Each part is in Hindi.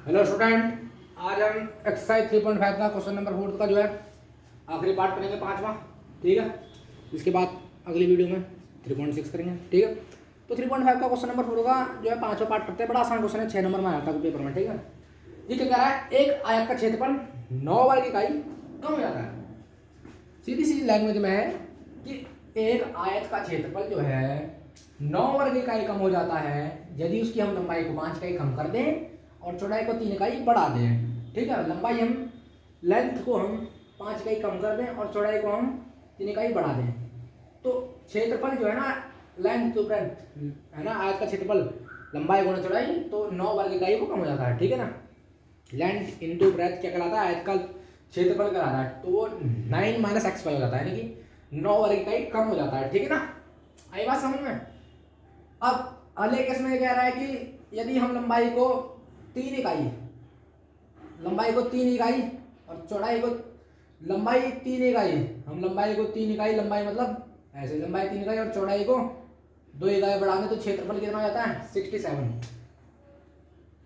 हेलो स्टूडेंट, आज हम एक्सरसाइज 3.5 का क्वेश्चन नंबर 4 का जो है आखिरी पार्ट करेंगे, पांचवा। ठीक है, इसके बाद अगली वीडियो में 3.6 करेंगे। ठीक है, तो 3.5 का क्वेश्चन नंबर 4 का जो है पांचवा पार्ट करते हैं। बड़ा आसान क्वेश्चन है, 6 नंबर में आया था पेपर में। ठीक है, ये क्या कह रहा है, एक आयत का क्षेत्रफल 9 वर्ग इकाई कम हो जाता है। सीधी सी लैंग्वेज में है कि एक आयत का क्षेत्रफल जो है 9 वर्ग इकाई कम हो जाता है यदि उसकी हम लंबाई को 5 इकाई कम कर दें और चौड़ाई को 3 इकाई बढ़ा दें। ठीक है, लंबाई हम लेंथ को हम 5 इकाई कम कर दें और चौड़ाई को हम 3 इकाई बढ़ा दें, तो क्षेत्रफल जो है ना, लेंथ टू ब्रेड्थ है ना, आयत का क्षेत्रफल लंबाई गुणा चौड़ाई, तो 9 वर्ग इकाई को कम हो जाता है। ठीक है ना, लेंथ इंटू ब्रेड्थ क्या कहलाता है, आयत का क्षेत्रफल कहलाता है, तो वो 9 माइनस एक्स वाई हो जाता है, यानी कि 9 वर्ग इकाई कम हो जाता है। ठीक है ना, आई बात समझ में। अब अगले केस में कह रहा है कि यदि हम लंबाई को 3 इकाई, लंबाई को 3 इकाई और चौड़ाई को, लंबाई 3 इकाई, हम लंबाई को 3 इकाई, लंबाई मतलब ऐसे लंबाई 3 इकाई और चौड़ाई को 2 इकाई बढ़ाने, तो क्षेत्रफल कितना हो जाता है 67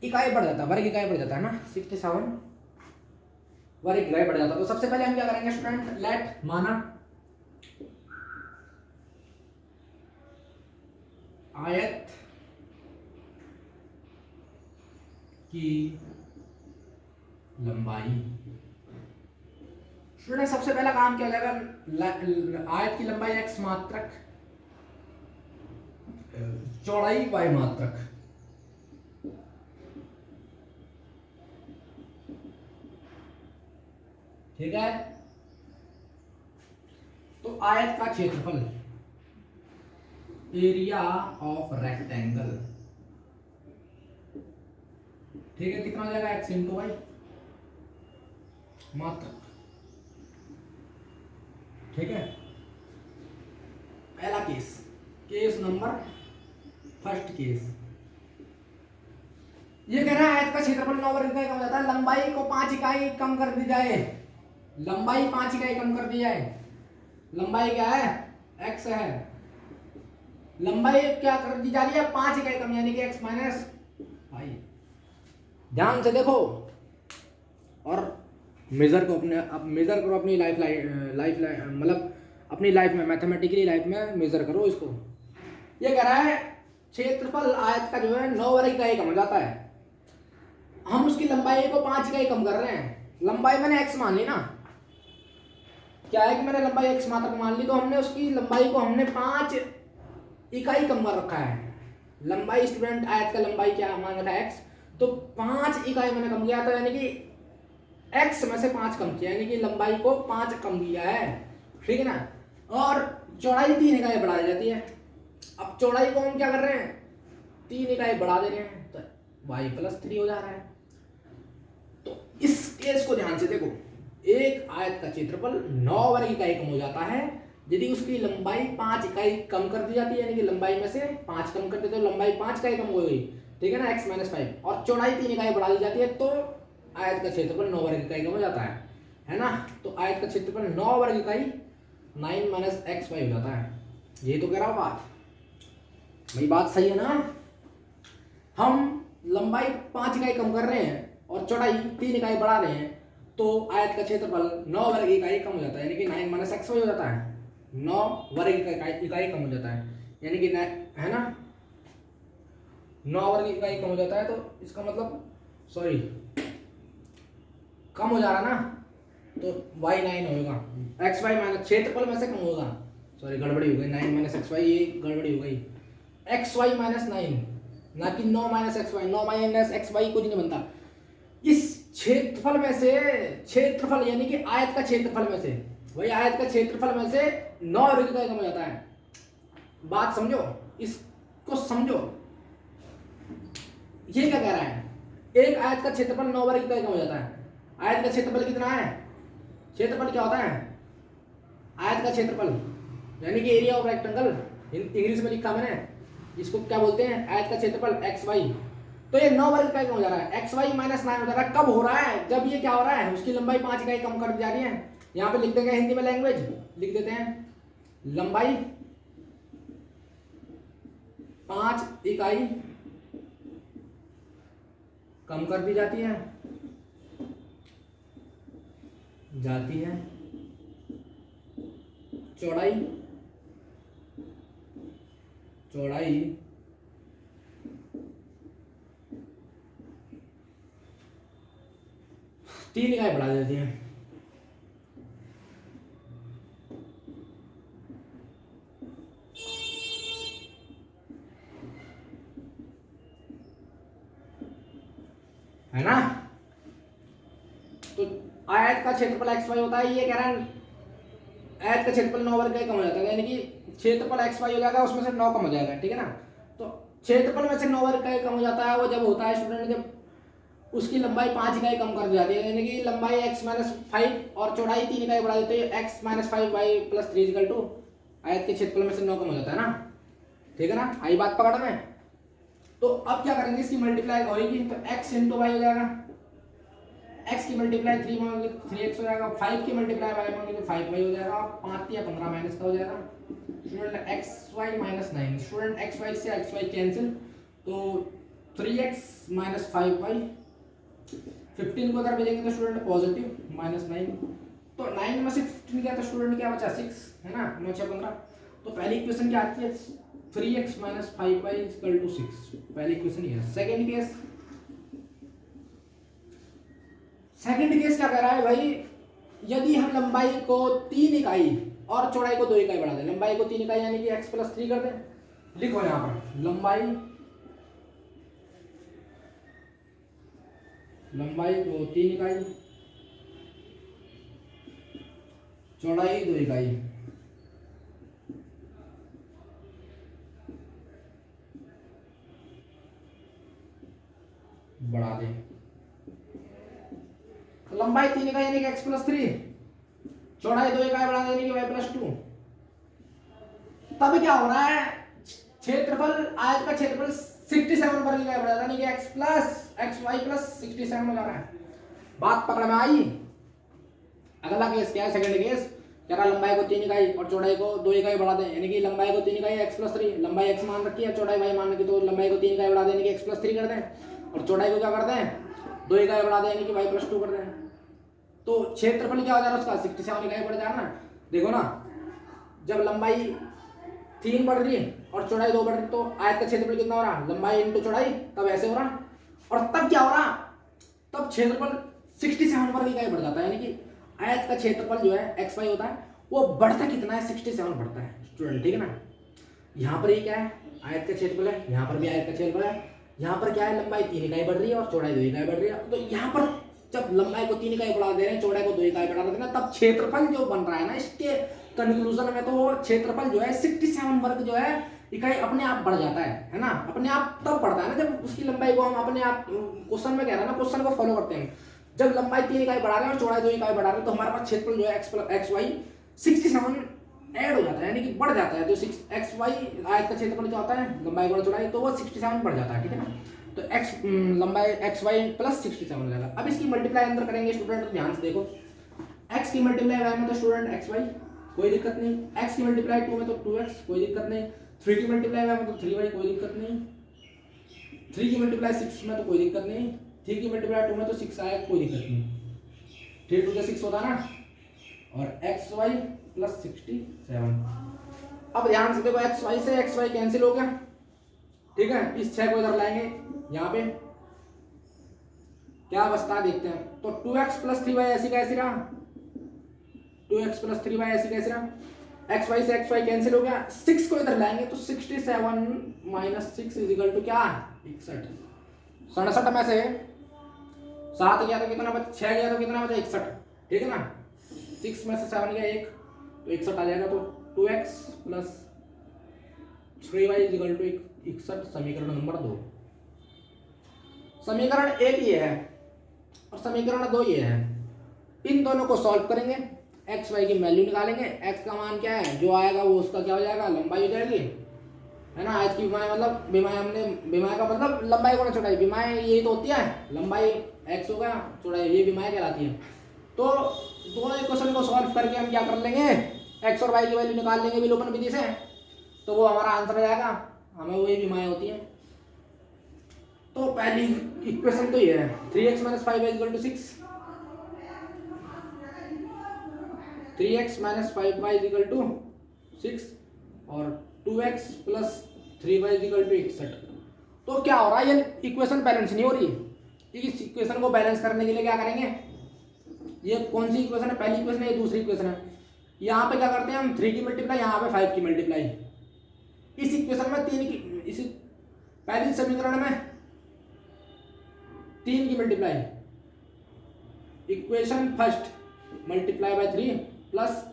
इकाई बढ़ जाता है, वर्ग इकाई बढ़ जाता है ना, 67 वर्ग इकाई बढ़ जाता है। तो सबसे पहले हम क्या करेंगे स्टूडेंट, लेट माना आयत की लंबाई, स्टूडेंट सबसे पहला काम क्या हो जाएगा, आयत की लंबाई x मात्रक, चौड़ाई y मात्रक। ठीक है, तो आयत का क्षेत्रफल, एरिया ऑफ रेक्टेंगल, ठीक है, कितना हो जाएगा x इंटू वाई मात्रक। ठीक है, पहला case, case number first case, ये कह रहा है आयत का क्षेत्रफल 9 वर्ग इकाई कम हो जाता है, लंबाई को 5 इकाई कम कर दी जाए, लंबाई 5 इकाई कम कर दी जाए। लंबाई क्या है, x है, लंबाई क्या कर दी जा रही है, 5 इकाई कम, यानी कि x माइनस वाई। ध्यान से देखो और मेजर को अपने, अब मेजर करो अपनी लाइफ मतलब अपनी लाइफ में, मैथमेटिकली लाइफ में मेजर करो इसको। ये कह रहा है क्षेत्रफल आयत का जो है 9 वर्ग इकाई कम हो जाता है, हम उसकी लंबाई को 5 इकाई कम कर रहे हैं। लंबाई मैंने x मान ली ना, क्या है कि मैंने लंबाई x मात्रक मान ली, तो हमने उसकी लंबाई को हमने 5 इकाई कम कर रखा है। लंबाई स्टूडेंट आयत का लंबाई क्या मान रखा है x, तो 5 इकाई मैंने कम किया, तो यानी कि x में से 5 कम किया, यानी कि लंबाई को 5 कम किया है। ठीक है ना, और चौड़ाई 3 इकाई बढ़ा दी जाती है। अब चौड़ाई को हम क्या कर रहे हैं, 3 इकाई बढ़ा दे रहे हैं, तो y+3 हो जा रहा है। तो इस केस को ध्यान से देखो, एक आयत का क्षेत्रफल 9 वर्ग इकाई कम हो जाता है यदि उसकी लंबाई 5 इकाई कम कर दी जाती है, यानी कि लंबाई में से 5 कम कर देते, तो लंबाई 5 इकाई कम हो गई। ठीक है ना, x माइनस 5, और चौड़ाई 3 इकाई बढ़ा दी जाती है, तो आयत का क्षेत्रफल 9 वर्ग इकाई कम हो जाता है ना। तो आयत का क्षेत्रफल 9 वर्ग इकाई 9 माइनस एक्स वाई हो जाता है। ये तो कह रहा हूं बात, मेरी बात सही है ना। हम लंबाई 5 इकाई कम कर रहे हैं और चौड़ाई 3 इकाई बढ़ा रहे हैं, तो आयत का क्षेत्रफल 9 वर्ग इकाई कम हो जाता है, यानी कि 9 माइनस एक्स वाई हो जाता है। 9 वर्ग इकाई कम हो जाता है, यानी कि है ना, 9 वर्ग इकाई कम हो जाता है, तो इसका मतलब सॉरी कम हो जा रहा ना, तो y9 होगा, एक्स वाई माइनस क्षेत्रफल में से कम होगा, सॉरी गड़बड़ी हो गई, 9 माइनस एक्स वाई, ये गड़बड़ी हो गई, एक्स वाई माइनस 9 ना कि 9 minus X Y. 9 minus X Y कुछ नहीं बनता। इस क्षेत्रफल में से, क्षेत्रफल यानी कि आयत का क्षेत्रफल में से, वही आयत का क्षेत्रफल में से 9 वर्ग इकाई कम हो जाता है। बात समझो, इसको समझो। ये क्या कह रहा है, एक आयत का क्षेत्रफल 9 वर्ग इकाई कम हो जाता है। आयत का क्षेत्रफल कितना है, क्षेत्रफल क्या होता है, आयत का क्षेत्रफल यानी कि एरिया ऑफ रेक्टेंगल, इंग्लिश में लिखा मैंने, इसको क्या बोलते हैं, आयत का क्षेत्रफल एक्स वाई। तो ये 9 वर्ग इकाई कम हो जा रहा है, एक्स वाई माइनस 9 हो जा रहा है। कब हो रहा है, जब ये क्या हो रहा है, उसकी लंबाई 5 इकाई कम कर दी जा रही है। यहाँ पे लिख देंगे, हिंदी में लैंग्वेज लिख देते हैं, लंबाई 5 इकाई कम कर दी जाती है चौड़ाई चौड़ाई 3 इकाई बढ़ा देती है। है ना? तो आयत का क्षेत्रफल एक्स वाई होता है, ये कह रहा है आयत का क्षेत्रफल 9 वर्ग का कम हो जाता है, यानी कि क्षेत्रफल एक्स वाई हो जाएगा, उसमें से 9 कम हो जाएगा, ठीक है ना? तो क्षेत्रफल में से 9 वर्ग का कम हो जाता है, वो जब होता है स्टूडेंट जब उसकी लंबाई 5 इकाई कम कर दी जाती है, यानी कि लंबाई x माइनस 5 और चौड़ाई 3 इकाई बढ़ा देते हैं, x minus 5y plus 3 equal to आयत के क्षेत्रफल में से 9 कम हो जाता है ना, ठीक है ना? आई बात पकड़ में? तो अब क्या करेंगे, इसकी मल्टीप्लाई होगी तो x इंटू वाई हो जाएगा, x की मल्टीप्लाई 3 मांगोगे तो 3x हो जाएगा, 5 की मल्टीप्लाई y मांगोगे तो 5y हो जाएगा, 5 या 15 माइनस का हो जाएगा student xy minus 9, student xy से xy कैंसिल, तो 3x माइनस 5y 15 को अगर भेजेंगे तो स्टूडेंट पॉजिटिव माइनस 9, तो 9 में से 15 गया तो स्टूडेंट क्या बचा 6, है ना? 9 6 15, तो पहली इक्वेशन क्या आती है 3x minus 5y equal to 6, पहली इक्वेशन ये है। सेकंड केस क्या कह रहा है भाई, यदि हम लंबाई को 3 इकाई और चौड़ाई को 2 इकाई बढ़ा दें, लंबाई को 3 इकाई यानी कि x प्लस 3 कर दें, लिखो यहाँ पर लंबाई को 3 इकाई चौड़ाई 2 इकाई, बढ़ा दें, लंबाई 3 इकाई यानी कि x प्लस 3, चौड़ाई 2 इकाई बढ़ा देने की y प्लस 2, तब क्या हो रहा है, क्षेत्रफल आयत का क्षेत्रफल 67 वर्ग इकाई बढ़ा यानी कि x प्लस xy प्लस 67 हो जा रहा है। बात पकड़ में आई? अगला केस क्या है, सेकंड केस कह रहा लंबाई को 3 इकाई और चौड़ाई को 2 इकाई बढ़ा दें, यानी कि लंबाई को 3 इकाई x प्लस 3, लंबाई x मान रखी है, चौड़ाई y मान रखी, तो लंबाई को 3 इकाई बढ़ा देने की x प्लस 3 कर दें और चौड़ाई को क्या कर दें 2 इकाई बढ़ा दें यानी कि y प्लस 2 कर दें, तो क्षेत्रफल क्या हो जा रहा है उसका 67 इकाई बढ़ जा रहा है ना। देखो ना, जब लंबाई 3 बढ़ रही है और चौड़ाई 2 बढ़ रही, तो आयत का क्षेत्रफल कितना हो रहा है, लंबाई इंटू चौड़ाई, तब ऐसे हो रहा, और तब क्या हो रहा, तब क्षेत्रफल 67 वर्ग इकाई बढ़ जाता है, यानी कि आयत का क्षेत्रफल जो है एक्स वाई होता है वो बढ़ता कितना है 67 बढ़ता है स्टूडेंट, ठीक है ना? यहाँ पर ये क्या है, आयत का क्षेत्रफल है, यहाँ पर भी आयत का क्षेत्रफल है, यहाँ पर क्या है, लंबाई 3 इकाई बढ़ रही है और चौड़ाई 2 इकाई बढ़ रही है, तो यहाँ पर जब लंबाई को 3 इकाई बढ़ा दे रहे हैं, चौड़ाई को 2 इकाई बढ़ा देते हैं, तब क्षेत्रफल जो बन रहा है ना, इसके कंक्लूजन में तो क्षेत्रफल जो है 67 वर्ग जो है इकाई अपने आप बढ़ जाता है ना? अपने आप तब बढ़ता है ना जब उसकी लंबाई को हम अपने आप, क्वेश्चन में कह रहा है ना, क्वेश्चन को फॉलो करते हैं, जब लंबाई 3 इकाई बढ़ा रहे हैं और चौड़ाई 2 इकाई बढ़ा रहे हैं, तो हमारे पास क्षेत्रफल जो है एक्स वाई 67 ऐड हो जाता है, यानी कि बढ़ जाता है, तो एक्स वाई आयत का क्षेत्रफल क्या होता है, लंबाई गुणा चौड़ाई, तो वो 67 बढ़ जाता है, ठीक है ना? तो x लंबाई एक्स वाई प्लस 67 हो जाएगा। अब इसकी मल्टीप्लाई अंदर करेंगे स्टूडेंट, तो ध्यान से देखो, x की मल्टीप्लाई y में तो स्टूडेंट एक्स वाई कोई दिक्कत नहीं, x की मल्टीप्लाई 2 में तो 2x कोई दिक्कत नहीं, 3 की मल्टीप्लाई y में तो 3y कोई दिक्कत नहीं, 3 की मल्टीप्लाई 6 में तो कोई दिक्कत नहीं, 3 की मल्टीप्लाई 2 में तो 6 आएगा, कोई दिक्कत नहीं, 3 2 6 होता ना, और एक्स वाई प्लस 67। अब ध्यान से देखो, एक्स वाई से एक्स वाई कैंसिल हो गया, ठीक है? इस 6 को इधर लाएंगे, यहाँ पे क्या बचता है देखते हैं, तो 2x प्लस 3y ऐसी का ऐसी रहा, 2x प्लस 3y ऐसी कैसे रहा, एक्स वाई से एक्स वाई कैंसिल हो गया, 6 को इधर लाएंगे तो 67 माइनस 6 इज इक्वल टू क्या, 61, 67 में से 7 गया तो कितना बचा, 6 गया तो कितना बचा 61, ठीक है ना? 6 में से 7 गया 1 तो 61 आ जाएगा, तो 2x plus 3y is equal to 61, समीकरण नंबर 2। समीकरण 1 ये है और समीकरण 2 ये है, इन दोनों को सॉल्व करेंगे, एक्स वाई की वैल्यू निकालेंगे, एक्स का मान क्या है जो आएगा वो उसका क्या हो जाएगा, लंबाई हो जाएगी, है ना? आयत की विमाएं मतलब विमाएं, हमने विमाएं का मतलब लंबाई गुणा चौड़ाई, विमाएं यही तो होती है, लंबाई एक्स होगा, चौड़ाई ये विमाएं कहलाती है। तो दोनों इक्वेशन को सॉल्व करके हम क्या कर लेंगे, एक्स और वाई की वैल्यू निकाल लेंगे विलोपन विधि से, तो वो हमारा आंसर हो जाएगा, हमें वही विमाएं होती है, तो पहली इक्वेशन तो ये है 3x minus 5y equal to 6, 3x minus 5y equal to 6 और 2x plus 3y equal to 61। तो क्या हो रहा है, ये इक्वेशन बैलेंस नहीं हो रही। इस इक्वेशन को बैलेंस करने के लिए क्या करेंगे, ये कौन सी इक्वेशन है, पहली इक्वेशन है, ये दूसरी इक्वेशन है। यहाँ पे क्या करते हैं हम 3 की मल्टीप्लाई, यहाँ पे 5 की मल्टीप्लाई। इस इक्वेशन में 3 की, इस पहली समीकरण में 3 की multiply, equation first multiply by 3 plus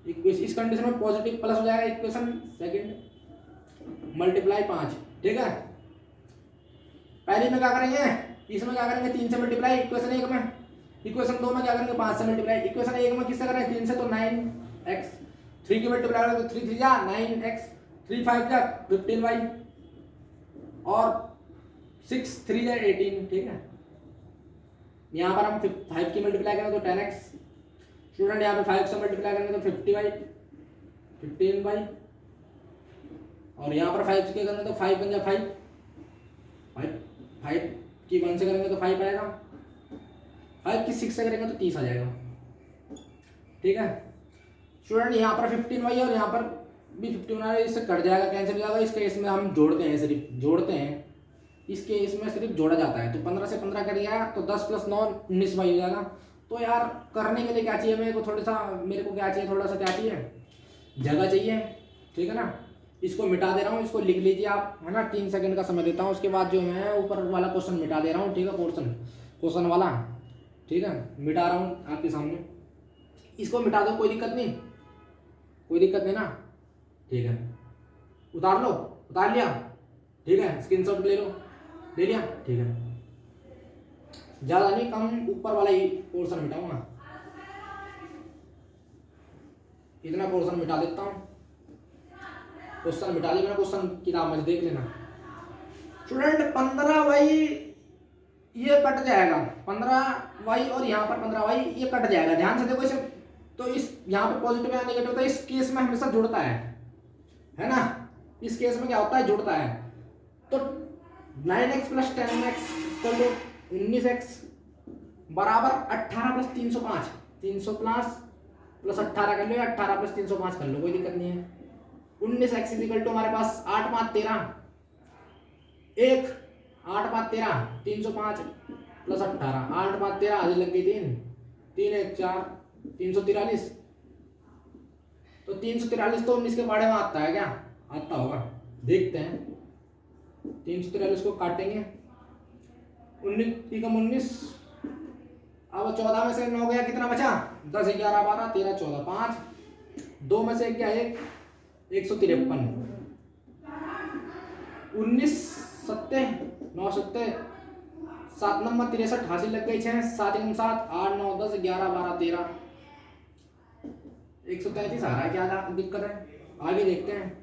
इस कंडीशन में पॉजिटिव प्लस हो जाएगा, इक्वेशन सेकंड मल्टीप्लाई 5। ठीक है, पहली में क्या करेंगे, इसमें क्या करेंगे 3 से मल्टीप्लाई इक्वेशन 1 में, इक्वेशन 2 में क्या करेंगे 5 से मल्टीप्लाई, इक्वेशन 1 में किससे करें 3 से, तो 9x, 3 की मल्टीप्लाई करें तो 3 3 जा 9x, 3 5 जा 15y और 6 3 जा 18। ठीक है, यहाँ पर हम 5 की मल्टीप्लाई करें तो 10x, स्टूडेंट यहाँ पे 5 से मल्टीप्लाई करेंगे तो 50y 15y और यहाँ पर 5 के करेंगे तो 5 बन जा 5 की 1 से करेंगे तो 5 आएगा, 5 की 6 से करेंगे तो 30 आ जाएगा। ठीक है स्टूडेंट, यहाँ पर 15y और यहाँ पर भी 15 है, इससे कट जाएगा, कैंसिल हो जाएगा। इस केस में हम जोड़ते हैं, सिर्फ जोड़ते हैं, इस केस में सिर्फ जोड़ा जाता है। तो 15 से 15 कट गया तो 10 प्लस 9 19y हो जाएगा। तो यार करने के लिए क्या चाहिए मेरे को, थोड़ा सा मेरे को क्या चाहिए, थोड़ा सा क्या चाहिए, जगह चाहिए। ठीक है ना, इसको मिटा दे रहा हूँ, इसको लिख लीजिए आप, है ना। 3 सेकंड का समय देता हूँ, उसके बाद जो मैं ऊपर वाला क्वेश्चन मिटा दे रहा हूँ। ठीक है, क्वेश्चन वाला, ठीक है, मिटा रहा हूँ आपके सामने। इसको मिटा दो, कोई दिक्कत नहीं, कोई दिक्कत नहीं ना। ठीक है, उतार लो, उतार लिया। ठीक है, स्क्रीनशॉट ले लो, ले लिया। ठीक है, ज़्यादा नहीं, कम ऊपर वाला ही पोर्शन मिटाऊंगा, इतना पोर्शन मिटा देता हूँ। क्वेश्चन मिटा लिया मैंने, क्वेश्चन किताब में देख लेना। स्टूडेंट 15y ये कट जाएगा, 15y और यहाँ पर 15y ये कट जाएगा, ध्यान से देखो इसे। तो इस यहाँ पे पॉजिटिव या नेगेटिव होता है, इस केस में हमेशा जुड़ता है ना। इस केस में क्या होता है, जुड़ता है। तो 9x प्लस 10x कर लो 19x बराबर 18 प्लस 305, 305 प्लस 18 कर लो या 18 प्लस 305 कर लो, कोई दिक्कत नहीं है। 19x इक्वल टू हमारे पास 8 5 13 1 8 5 13 305 प्लस 18 8 5 13 आधी लग गई 3 3 1 4 343। तो 343 तो 19 के बारे में आता है क्या, आता होगा, देखते हैं। 343 को काटेंगे, 19 एकम 19, अब 14 में से 9 गया, कितना बचा 10 11 12 13 14 5, 2 में से 1 गया 153, 19 सत्ते 9 सत्ते 7 नंबर 63 हासिल लग गई 6 7 1 7 8 9 10 11 12 13 133 आ रहा है, क्या दिक्कत है, आगे देखते हैं।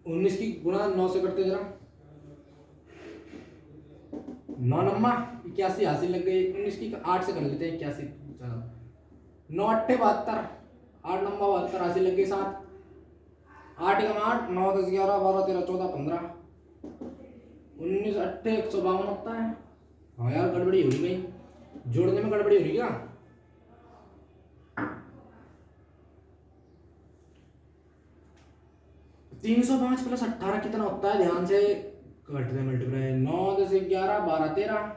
उन्नीस की गुणा 9 से करते जरा, 9 नंबर 81 हासिल लग गई। 19 की 8 से कर लेते हैं, 81 9 8 72 8 नंबर 72 हासिल लग गई 7 8 एकम 8 9 10 11 12 13 14 15 19 8 152 होता है। हाँ यार गड़बड़ी हो गई, जोड़ने में गड़बड़ी हो रही क्या। तीन 305 प्लस 18 कितना होता है, ध्यान से कट दे मल्टीप्लाई 9 10 11 12 13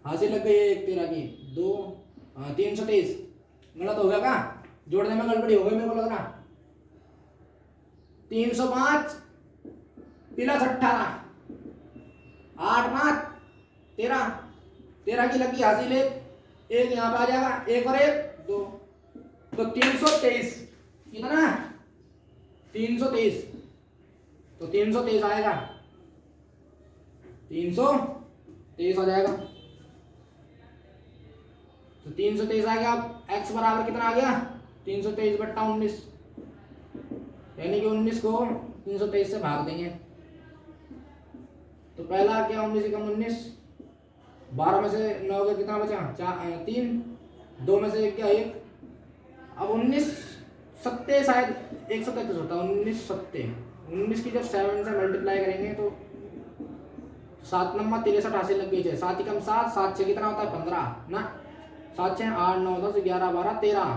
हासिल लग गई 1 13 की 2 323। गलत हो गया क्या, जोड़ने में गड़बड़ी हो गई मेरे को लग रहा। 305 प्लस 18 8 5 13 13 की लगी हासिल 1 यहाँ पे आ जाएगा, 1 और 1 2, तो 323 कितना 323, तो 323 आएगा, 323 आ जाएगा। तो 323 आ गया। अब x बराबर कितना आ गया 323 बट्टा 19, यानी कि 19 को 323 से भाग देंगे। तो पहला आ गया 19 एकम 19, 12 में से 9 का कितना बचा 3, 2 में से 1 क्या 1, अब 19 सत्ते शायद 133 होता है, 19 सत्ते 19 की जब 7 से मल्टीप्लाई करेंगे तो 7 नंबर 63 80 लग गई है, 7 ही कम 7 7 6 कितना होता है 15 ना, 7 6 8 9 10 11 12 13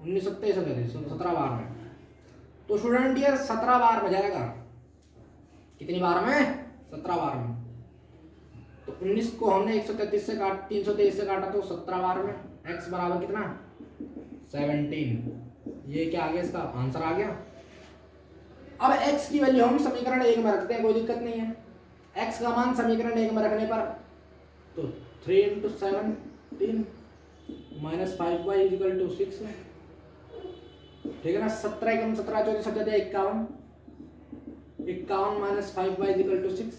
19 सत्ते 17 बार में। तो स्टूडेंट ये 17 बार में जाएगा, कितनी बार में 17 बार में। तो 19 को हमने 133 से काट 323 से काटा तो 17 बार में, x बराबर कितना 17। ये क्या आ गया, इसका आंसर आ गया। अब x की वैल्यू हम समीकरण 1 में रखते हैं, कोई दिक्कत नहीं है। x का मान समीकरण 1 में रखने पर तो 3 × 17 माइनस 5y = 6 है, ठीक है ना। 17 कम 17 24 17 51, 51 माइनस 5y = 6,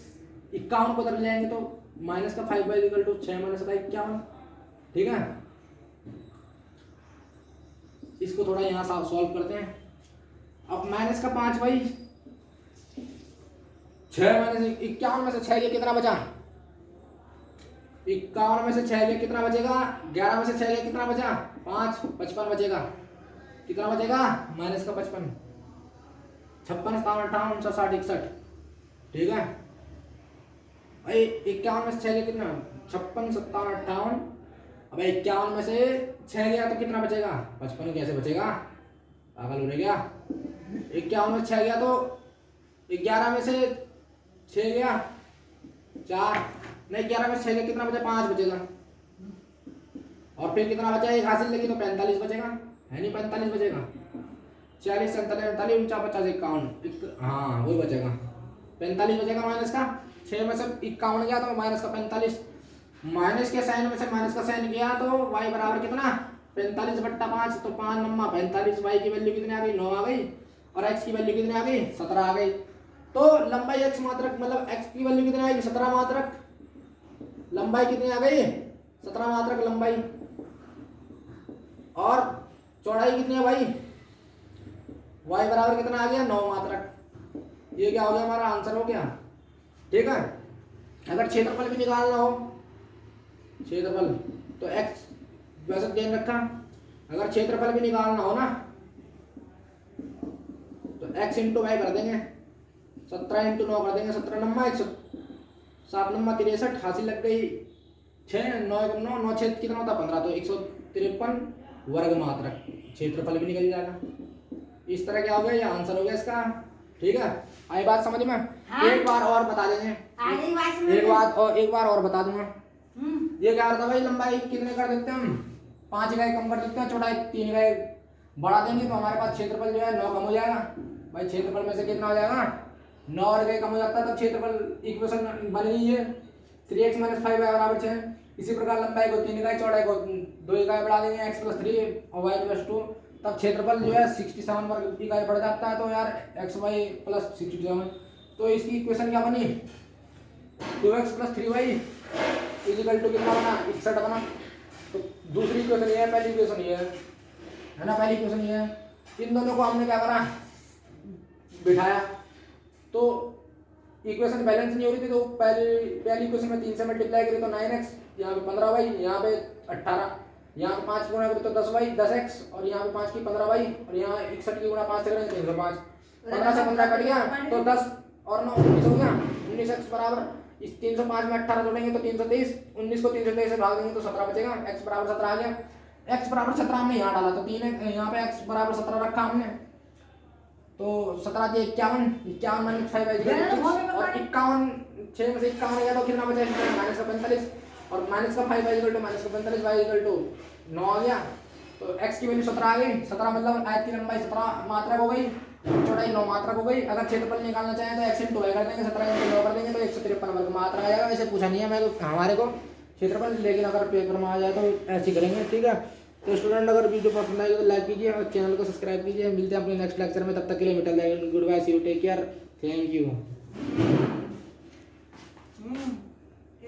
51 को उधर ले जाएंगे तो माइनस का 5y = 6 माइनस का 51, ठीक है। इसको थोड़ा यहाँ सॉल्व करते हैं। अब माइनस का 5y 6 माइनस 51 में से 6 गया कितना बचा, 51 में से 6 गया कितना बचेगा, 11 में से 6 गया कितना बचा 5 55 बचेगा, कितना बचेगा माइनस का 55 56 57 58 59 60 61, ठीक है भाई। 51 में से 6 गया कितना 56 57 58, अब 51 में से 6 गया तो कितना बचेगा 55, कैसे बचेगा पागल हो गया। 51 में 6 गया तो 11 में से 6 गया 4 नहीं, 11 में 6 गया कितना बचा 5 बचेगा, और फिर कितना बचा 1 हासिल लगी तो 45 बचेगा, है नहीं 45 बचेगा, 40 47 48 49 50 51, हाँ वही बचेगा 45 बचेगा माइनस का। 6 में से 51 गया तो माइनस का 45, माइनस के साइन में से माइनस का साइन गया तो y बराबर कितना 45/5, तो 5 नम्मा 45, y की वैल्यू कितनी आ गई 9 आ गई, और x की वैल्यू कितनी आ गई 17 आ गई। तो लंबाई x मात्रक मतलब x की वैल्यू कितनी आएगी 17 मात्रक, लंबाई कितनी आ गई 17 मात्रक लंबाई, और चौड़ाई कितनी है भाई y बराबर कितना आ गया 9 मात्रक। ये क्या हो गया हमारा आंसर हो गया, ठीक है। अगर क्षेत्रफल भी निकालना हो क्षेत्रफल तो x वैसे ध्यान रखा, अगर क्षेत्रफल भी निकालना हो ना तो x × y कर देंगे, 17 × 9 कर देंगे, 17 नम्मा 7 नम्मा 63 हासिल लग गई 6 9 9 9 6 कितना होता 15, तो 153 वर्ग मात्रक क्षेत्रफल भी निकल जाएगा। इस तरह क्या हो गया, ये आंसर हो गया इसका, ठीक है। आई बात समझ में, हाँ? एक बार और बता देंगे, एक बार और बता दूंगा। ये क्या होता है भाई, लंबाई कितने कर देते हैं हम 5 इकाई कम कर देते हैं, चौड़ाई 3 इकाई बढ़ा देंगे तो हमारे पास क्षेत्रफल जो है 9 कम हो जाएगा भाई। क्षेत्रफल में से कितना हो जाएगा 9 और इकाई कम हो जाता है, तब क्षेत्रफल इक्वेशन बन गई है 3x - 5y बराबर 6। इसी प्रकार लंबाई को 3 इकाई चौड़ाई को 2 इकाई बढ़ा देंगे x + 3 और y + 2, तब क्षेत्रफल जो है 67 वर्ग इकाई बढ़ जाता है। तो यार xy + 67, तो इसकी इक्वेशन क्या बनी 2x + 3y = कितना बना 61 बना। तो दूसरी इक्वेशन ये है, पहली इक्वेशन ये है ना, पहली इक्वेशन ये है। इन दोनों को हमने क्या करा बिठाया, तो इक्वेशन बैलेंस नहीं हो रही थी, तो पहली इक्वेशन में 3 से मल्टीप्लाई करी तो 9x, यहाँ पे 15y, यहाँ पे 18, यहाँ पे 5 गुणा करी तो 10y 10x, और यहाँ पे 5 की 15y, और यहाँ 61 की गुणा 5 से करेंगे 305, 15 से 15 कट गया तो 10 और 9 19 हो गया, 19x बराबर इस 305 में 18 जोड़ेंगे तो 323, 19 को 323 से भाग देंगे तो 17 बचेगा, x बराबर 17 आ गया। x बराबर 17 हमने यहाँ डाला तो 3 यहाँ पे x बराबर 17 रखा हमने, तो 17 × 51 51 - 5y और 51 6 में से 51 गया तो कितना बचा -45, और माइनस का 5y = -45, y = 9 आ गया। तो x की वैल्यू 17 आ गई, 17 मतलब आयत की लंबाई 17 मात्रक हो गई, चौड़ाई 9 मात्रक हो गई। अगर क्षेत्रफल निकालना चाहें तो x × y कर देंगे, 17 × 9 कर देंगे तो 153 वर्ग मात्रक आ जाएगा। ऐसे पूछा नहीं है मैं हमारे को क्षेत्रफल, लेकिन अगर पेपर में आ जाए तो ऐसे करेंगे, ठीक है। तो स्टूडेंट अगर वीडियो पसंद आएगी तो लाइक कीजिए और चैनल को सब्सक्राइब कीजिए। मिलते हैं अपने नेक्स्ट लेक्चर में, तब तक के लिए goodbye, see you, take care, thank you.